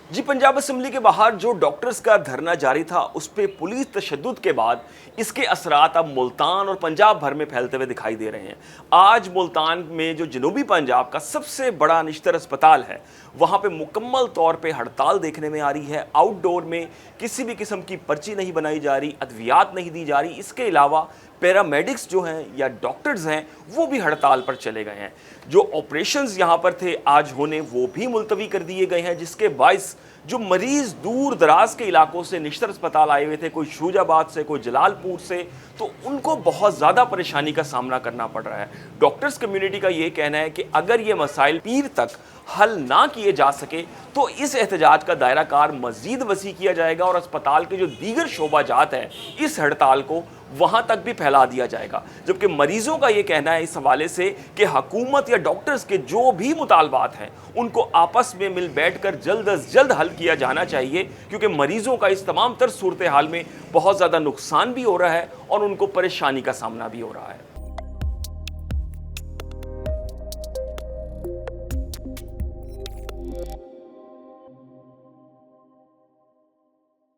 जी, Punjab assembly के बाहर जो डॉक्टर्स का धरना जारी था उस पे पुलिस तशद्दुद के बाद इसके असरात अब मुल्तान और पंजाब भर में फैलते हुए दिखाई दे रहे हैं। आज मुल्तान में जो जनूबी पंजाब का सबसे बड़ा निश्तर अस्पताल है, वहाँ पे मुकम्मल तौर पे हड़ताल देखने में आ रही है। आउटडोर में किसी भी किस्म की पर्ची नहीं बनाई जा रही, अद्वियात नहीं दी जा रही। इसके अलावा पैरामेडिक्स जो हैं या डॉक्टर्स हैं वो भी हड़ताल पर चले गए हैं। जो ऑपरेशंस यहाँ पर थे आज होने वो भी मुलतवी कर दिए गए हैं, जिसके बायस जो मरीज दूर दराज के इलाकों से निश्तर अस्पताल आए हुए थे, कोई शूजाबाद से, कोई जलालपुर से, तो उनको बहुत ज़्यादा परेशानी का सामना करना पड़ रहा है। डॉक्टर्स कम्युनिटी का ये कहना है कि अगर ये मसाइल पीर तक हल ना किए जा सके तो इस एहतजाज का दायरा कार मज़ीद वसी किया जाएगा और अस्पताल के जो दीगर शोबाजात हैं इस हड़ताल को वहाँ तक भी फैला दिया जाएगा। जबकि मरीजों का ये कहना है इस हवाले से कि हुकूमत या डॉक्टर्स के जो भी मुतालबात हैं उनको आपस में मिल बैठ कर जल्द अज जल्द हल किया जाना चाहिए, क्योंकि मरीजों का इस तमाम तर सूरत हाल में बहुत ज़्यादा नुकसान भी हो रहा है और उनको परेशानी का सामना भी हो रहा है।